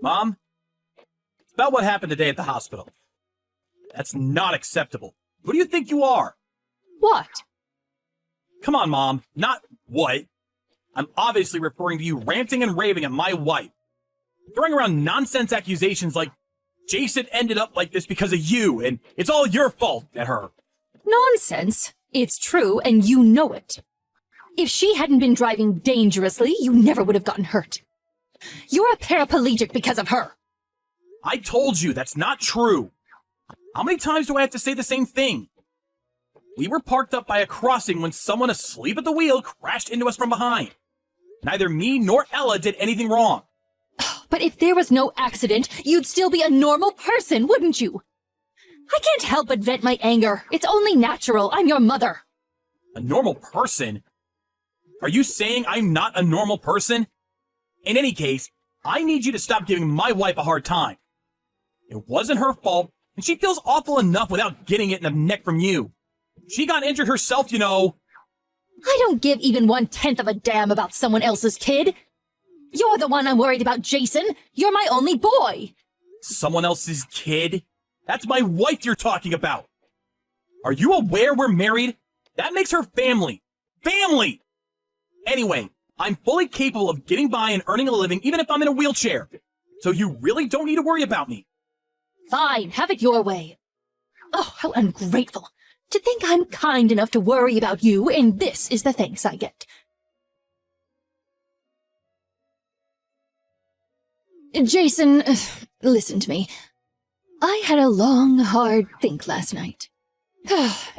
Mom, it's about what happened today at the hospital. That's not acceptable. Who do you think you are? What? Come on, Mom. Not what. I'm obviously referring to you ranting and raving at my wife. Throwing around nonsense accusations like Jason ended up like this because of you, and it's all your fault at her. Nonsense. It's true, and you know it. If she hadn't been driving dangerously, you never would have gotten hurt. You're a paraplegic because of her. I told you that's not true. How many times do I have to say the same thing? We were parked up by a crossing when someone asleep at the wheel crashed into us from behind. Neither me nor Ella did anything wrong. But if there was no accident, you'd still be a normal person, wouldn't you? I can't help but vent my anger. It's only natural. I'm your mother. A normal person? Are you saying I'm not a normal person? In any case, I need you to stop giving my wife a hard time. It wasn't her fault, and she feels awful enough without getting it in the neck from you. She got injured herself, you know. I don't give even 1/10 of a damn about someone else's kid. You're the one I'm worried about, Jason. You're my only boy. Someone else's kid? That's my wife you're talking about. Are you aware we're married? That makes her family. Family! Anyway, I'm fully capable of getting by and earning a living even if I'm in a wheelchair. So you really don't need to worry about me. Fine, have it your way. Oh, how ungrateful. To think I'm kind enough to worry about you, and this is the thanks I get. Jason, listen to me. I had a long, hard think last night.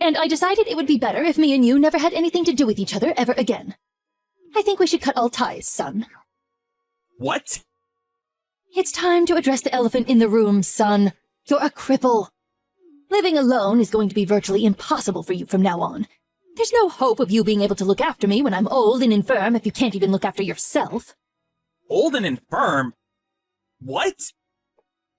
And I decided it would be better if me and you never had anything to do with each other ever again. I think we should cut all ties, son. What? It's time to address the elephant in the room, son. You're a cripple. Living alone is going to be virtually impossible for you from now on. There's no hope of you being able to look after me when I'm old and infirm if you can't even look after yourself. Old and infirm? What?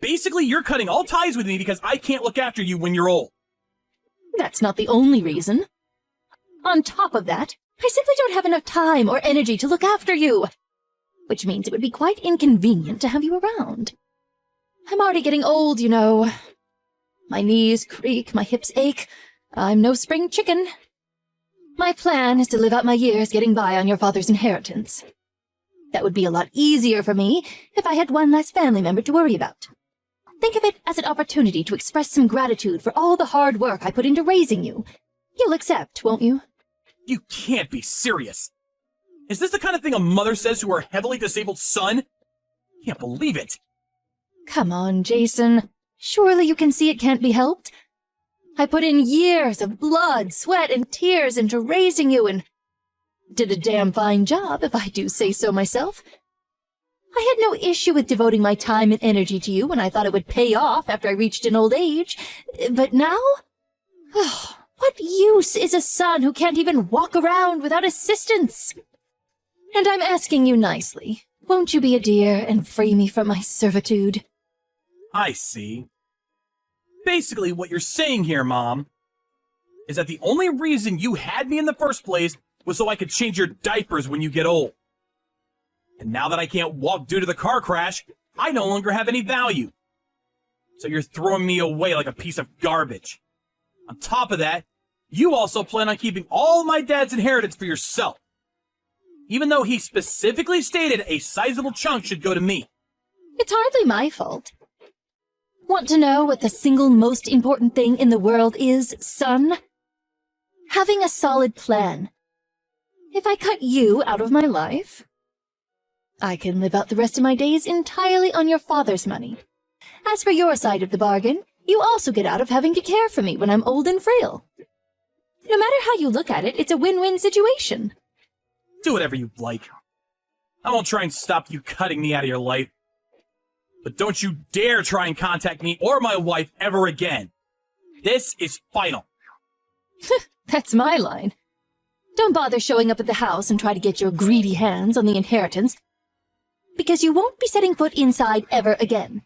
Basically, you're cutting all ties with me because I can't look after you when you're old. That's not the only reason. On top of that, I simply don't have enough time or energy to look after you, which means it would be quite inconvenient to have you around. I'm already getting old, you know. My knees creak, my hips ache. I'm no spring chicken. My plan is to live out my years getting by on your father's inheritance. That would be a lot easier for me if I had one less family member to worry about. Think of it as an opportunity to express some gratitude for all the hard work I put into raising you. You'll accept, won't you? You can't be serious. Is this the kind of thing a mother says to her heavily disabled son? Can't believe it. Come on, Jason. Surely you can see it can't be helped. I put in years of blood, sweat, and tears into raising you and did a damn fine job, if I do say so myself. I had no issue with devoting my time and energy to you when I thought it would pay off after I reached an old age. But now? Oh, what use is a son who can't even walk around without assistance? And I'm asking you nicely. Won't you be a dear and free me from my servitude? I see. Basically, what you're saying here, Mom, is that the only reason you had me in the first place was so I could change your diapers when you get old. And now that I can't walk due to the car crash, I no longer have any value. So you're throwing me away like a piece of garbage. On top of that, you also plan on keeping all my dad's inheritance for yourself. Even though he specifically stated a sizable chunk should go to me. It's hardly my fault. Want to know what the single most important thing in the world is, son? Having a solid plan. If I cut you out of my life, I can live out the rest of my days entirely on your father's money. As for your side of the bargain, you also get out of having to care for me when I'm old and frail. No matter how you look at it, it's a win-win situation. Do whatever you like. I won't try and stop you cutting me out of your life. But don't you dare try and contact me or my wife ever again. This is final. That's my line. Don't bother showing up at the house and try to get your greedy hands on the inheritance, because you won't be setting foot inside ever again.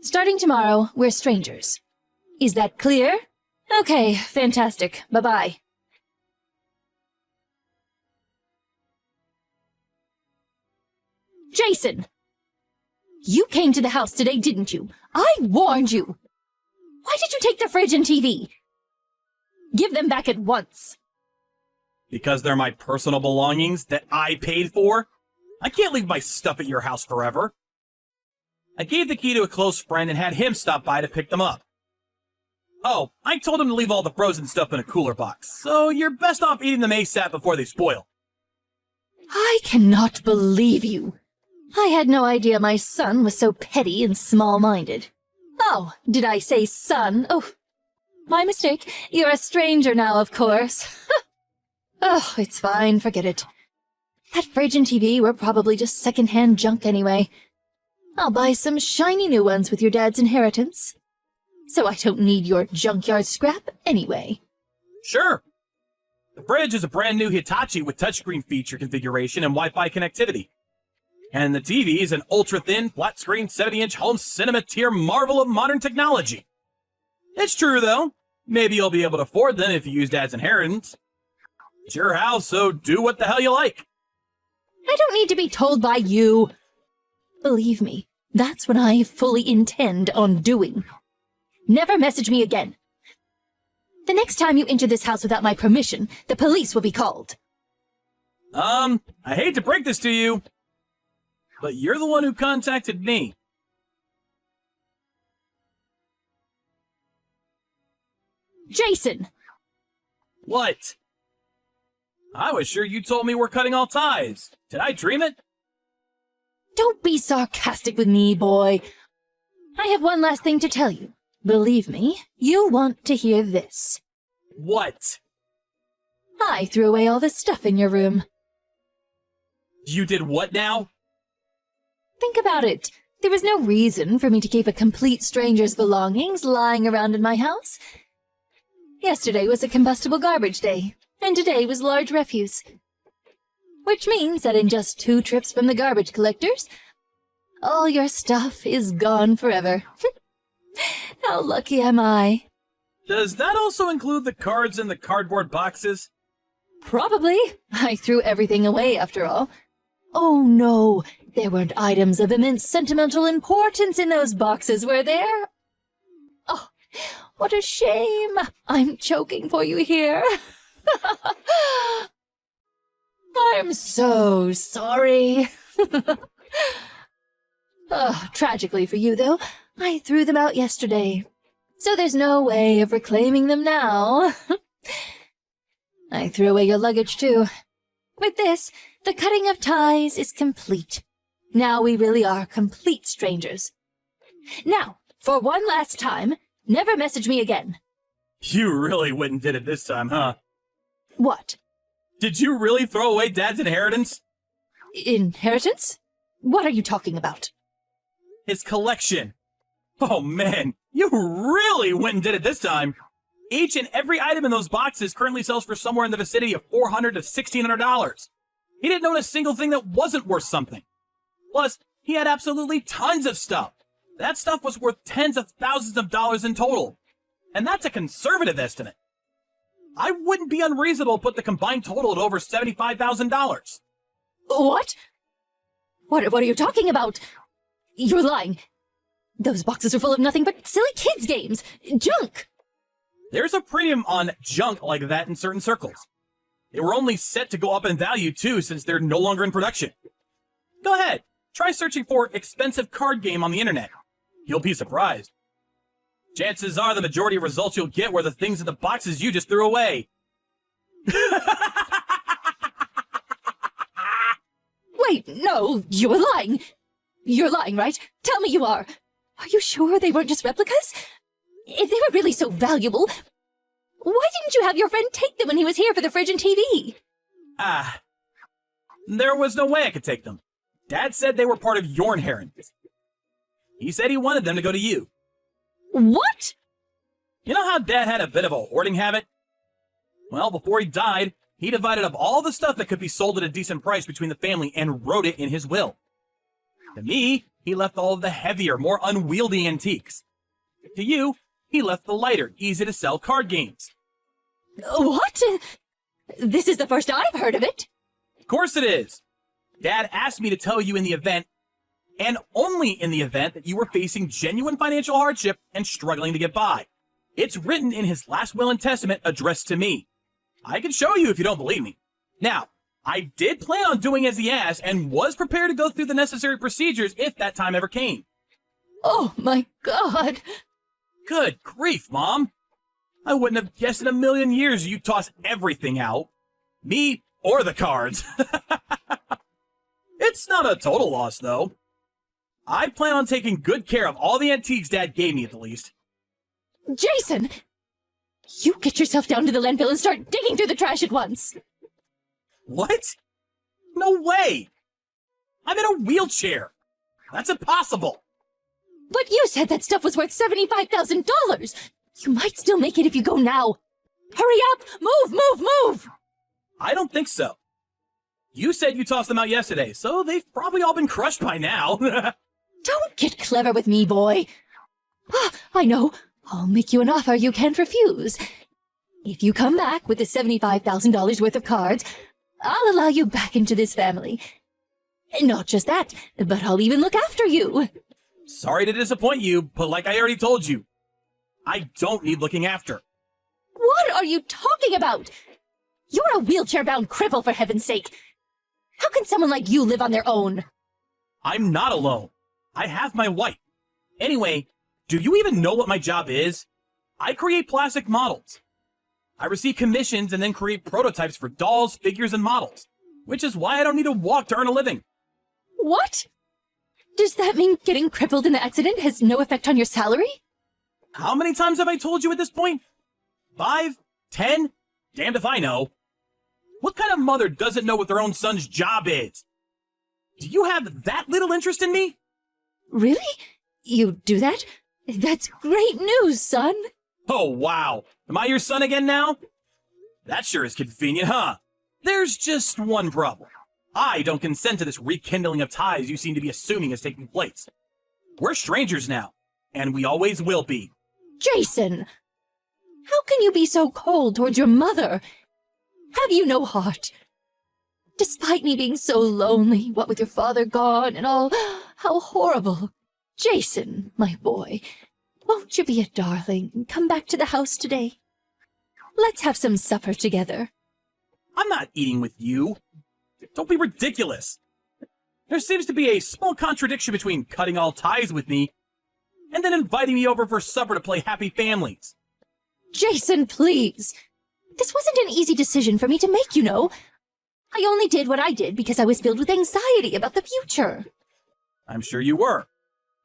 Starting tomorrow, we're strangers. Is that clear? Okay, fantastic. Bye-bye. Jason! You came to the house today, didn't you? I warned you. Why did you take the fridge and TV? Give them back at once. Because they're my personal belongings that I paid for? I can't leave my stuff at your house forever. I gave the key to a close friend and had him stop by to pick them up. Oh, I told him to leave all the frozen stuff in a cooler box, so you're best off eating them ASAP before they spoil. I cannot believe you. I had no idea my son was so petty and small-minded. Oh, did I say son? Oh, my mistake. You're a stranger now, of course. Oh, it's fine, forget it. That fridge and TV were probably just second-hand junk anyway. I'll buy some shiny new ones with your dad's inheritance. So I don't need your junkyard scrap anyway. Sure. The fridge is a brand new Hitachi with touchscreen feature configuration and Wi-Fi connectivity. And the TV is an ultra-thin, flat-screen, 70-inch home cinema tier marvel of modern technology. It's true, though. Maybe you'll be able to afford them if you use Dad's inheritance. It's your house, so do what the hell you like. I don't need to be told by you. Believe me, that's what I fully intend on doing. Never message me again. The next time you enter this house without my permission, the police will be called. I hate to break this to you, but you're the one who contacted me. Jason! What? I was sure you told me we're cutting all ties. Did I dream it? Don't be sarcastic with me, boy. I have one last thing to tell you. Believe me, you'll want to hear this. What? I threw away all the stuff in your room. You did what now? Think about it. There was no reason for me to keep a complete stranger's belongings lying around in my house. Yesterday was a combustible garbage day, and today was large refuse. Which means that in just 2 trips from the garbage collectors, all your stuff is gone forever. How lucky am I? Does that also include the cards in the cardboard boxes? Probably. I threw everything away after all. Oh no, there weren't items of immense sentimental importance in those boxes, were there? Oh, what a shame. I'm choking for you here. I'm so sorry. Tragically for you, though, I threw them out yesterday, so there's no way of reclaiming them now. I threw away your luggage, too. With this, the cutting of ties is complete. Now we really are complete strangers. Now, for one last time, never message me again. You really went and did it this time, huh? What? Did you really throw away Dad's inheritance? Inheritance? What are you talking about? His collection. Oh man, you really went and did it this time. Each and every item in those boxes currently sells for somewhere in the vicinity of $400 to $1,600. He didn't own a single thing that wasn't worth something. Plus, he had absolutely tons of stuff. That stuff was worth tens of thousands of dollars in total. And that's a conservative estimate. I wouldn't be unreasonable to put the combined total at over $75,000. What? What are you talking about? You're lying. Those boxes are full of nothing but silly kids' games. Junk. There's a premium on junk like that in certain circles. They were only set to go up in value, too, since they're no longer in production. Go ahead. Try searching for expensive card game on the internet. You'll be surprised. Chances are the majority of results you'll get were the things in the boxes you just threw away. Wait, no, you're lying. You're lying, right? Tell me you are. Are you sure they weren't just replicas? If they were really so valuable, why didn't you have your friend take them when he was here for the fridge and TV? There was no way I could take them. Dad said they were part of your inheritance. He said he wanted them to go to you. What? You know how Dad had a bit of a hoarding habit? Well, before he died, he divided up all the stuff that could be sold at a decent price between the family and wrote it in his will. To me, he left all of the heavier, more unwieldy antiques. To you, he left the lighter, easy-to-sell card games. What? This is the first I've heard of it. Of course it is. Dad asked me to tell you in the event and only in the event that you were facing genuine financial hardship and struggling to get by. It's written in his last will and testament addressed to me. I can show you if you don't believe me. Now, I did plan on doing as he asked and was prepared to go through the necessary procedures if that time ever came. Oh my God. Good grief, Mom. I wouldn't have guessed in a million years you'd toss everything out. Me or the cards. It's not a total loss, though. I plan on taking good care of all the antiques Dad gave me, at the least. Jason! You get yourself down to the landfill and start digging through the trash at once. What? No way! I'm in a wheelchair. That's impossible. But you said that stuff was worth $75,000. You might still make it if you go now. Hurry up! Move! I don't think so. You said you tossed them out yesterday, so they've probably all been crushed by now. Don't get clever with me, boy. I know. I'll make you an offer you can't refuse. If you come back with the $75,000 worth of cards, I'll allow you back into this family. Not just that, but I'll even look after you. Sorry to disappoint you, but like I already told you, I don't need looking after. What are you talking about? You're a wheelchair-bound cripple, for heaven's sake. How can someone like you live on their own? I'm not alone. I have my wife. Anyway, do you even know what my job is? I create plastic models. I receive commissions and then create prototypes for dolls, figures, and models, which is why I don't need to walk to earn a living. What? Does that mean getting crippled in the accident has no effect on your salary? How many times have I told you at this point? 5? 10? Damned if I know. What kind of mother doesn't know what their own son's job is? Do you have that little interest in me? Really? You do that? That's great news, son. Oh, wow. Am I your son again now? That sure is convenient, huh? There's just one problem. I don't consent to this rekindling of ties you seem to be assuming is taking place. We're strangers now, and we always will be. Jason! How can you be so cold towards your mother? Have you no heart? Despite me being so lonely, what with your father gone and all, how horrible. Jason, my boy, won't you be a darling and come back to the house today? Let's have some supper together. I'm not eating with you. Don't be ridiculous. There seems to be a small contradiction between cutting all ties with me and then inviting me over for supper to play Happy Families. Jason, please. This wasn't an easy decision for me to make, you know. I only did what I did because I was filled with anxiety about the future. I'm sure you were.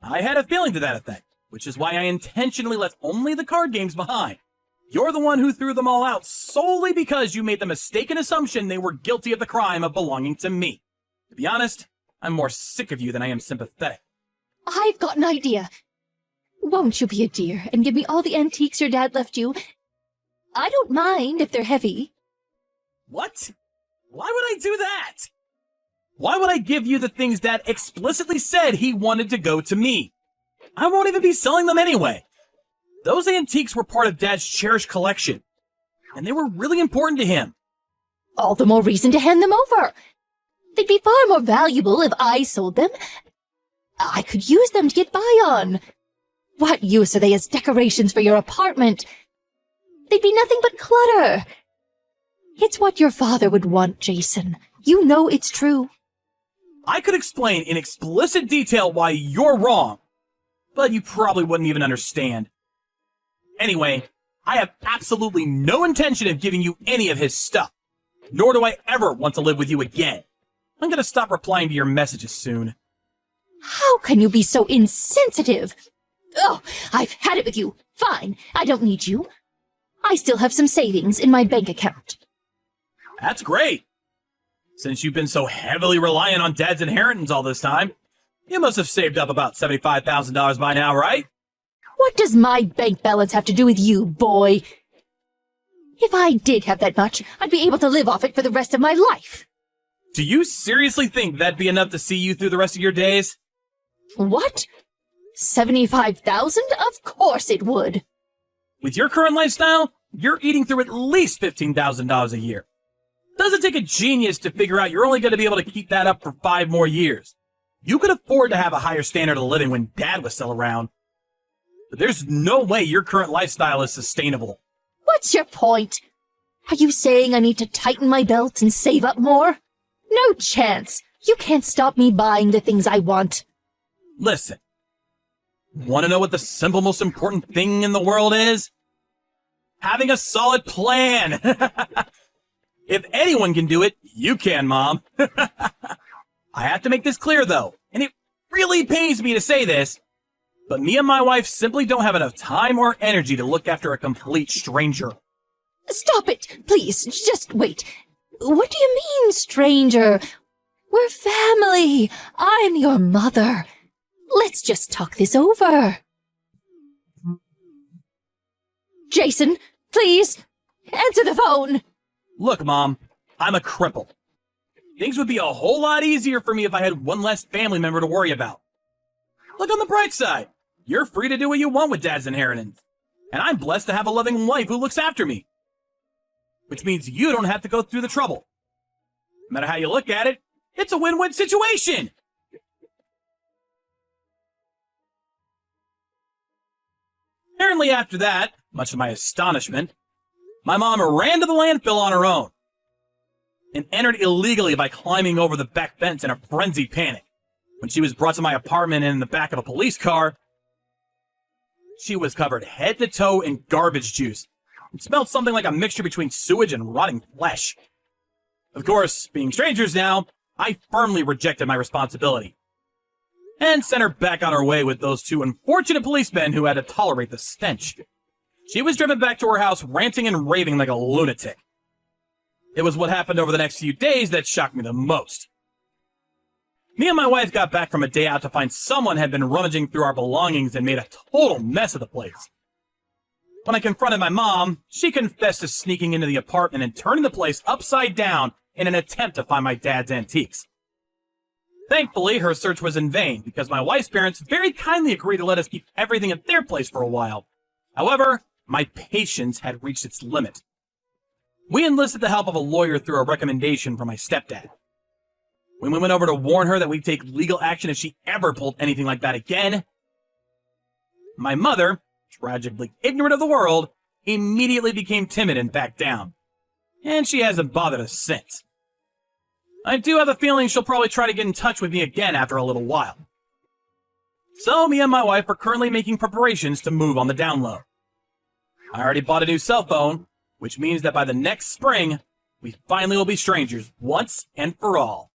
I had a feeling to that effect, which is why I intentionally left only the card games behind. You're the one who threw them all out solely because you made the mistaken assumption they were guilty of the crime of belonging to me. To be honest, I'm more sick of you than I am sympathetic. I've got an idea. Won't you be a dear and give me all the antiques your dad left you? I don't mind if they're heavy. What? Why would I do that? Why would I give you the things Dad explicitly said he wanted to go to me? I won't even be selling them anyway. Those antiques were part of Dad's cherished collection, and they were really important to him. All the more reason to hand them over. They'd be far more valuable if I sold them. I could use them to get by on. What use are they as decorations for your apartment? They'd be nothing but clutter. It's what your father would want, Jason. You know it's true. I could explain in explicit detail why you're wrong, but you probably wouldn't even understand. Anyway, I have absolutely no intention of giving you any of his stuff, nor do I ever want to live with you again. I'm gonna stop replying to your messages soon. How can you be so insensitive? Oh, I've had it with you. Fine, I don't need you. I still have some savings in my bank account. That's great. Since you've been so heavily reliant on Dad's inheritance all this time, you must have saved up about $75,000 by now, right? What does my bank balance have to do with you, boy? If I did have that much, I'd be able to live off it for the rest of my life. Do you seriously think that'd be enough to see you through the rest of your days? What? 75,000? Of course it would. With your current lifestyle, you're eating through at least $15,000 a year. Doesn't take a genius to figure out you're only going to be able to keep that up for 5 more years. You could afford to have a higher standard of living when Dad was still around. But there's no way your current lifestyle is sustainable. What's your point? Are you saying I need to tighten my belt and save up more? No chance. You can't stop me buying the things I want. Listen. Want to know what the simple, most important thing in the world is? Having a solid plan. If anyone can do it, you can, Mom. I have to make this clear, though, and it really pains me to say this, but me and my wife simply don't have enough time or energy to look after a complete stranger. Stop it, please. Just wait. What do you mean, stranger? We're family. I'm your mother. Let's just talk this over. Jason, please, answer the phone. Look, Mom, I'm a cripple. Things would be a whole lot easier for me if I had one less family member to worry about. Look on the bright side. You're free to do what you want with Dad's inheritance. And I'm blessed to have a loving wife who looks after me. Which means you don't have to go through the trouble. No matter how you look at it, it's a win-win situation. Apparently after that, much to my astonishment, my mom ran to the landfill on her own and entered illegally by climbing over the back fence in a frenzied panic. When she was brought to my apartment in the back of a police car, she was covered head to toe in garbage juice. It smelled something like a mixture between sewage and rotting flesh. Of course, being strangers now, I firmly rejected my responsibility and sent her back on her way with those two unfortunate policemen who had to tolerate the stench. She was driven back to her house ranting and raving like a lunatic. It was what happened over the next few days that shocked me the most. Me and my wife got back from a day out to find someone had been rummaging through our belongings and made a total mess of the place. When I confronted my mom, she confessed to sneaking into the apartment and turning the place upside down in an attempt to find my dad's antiques. Thankfully, her search was in vain because my wife's parents very kindly agreed to let us keep everything at their place for a while. However, my patience had reached its limit. We enlisted the help of a lawyer through a recommendation from my stepdad. When we went over to warn her that we'd take legal action if she ever pulled anything like that again, my mother, tragically ignorant of the world, immediately became timid and backed down. And she hasn't bothered us since. I do have a feeling she'll probably try to get in touch with me again after a little while. So me and my wife are currently making preparations to move on the down low. I already bought a new cell phone, which means that by the next spring, we finally will be strangers once and for all.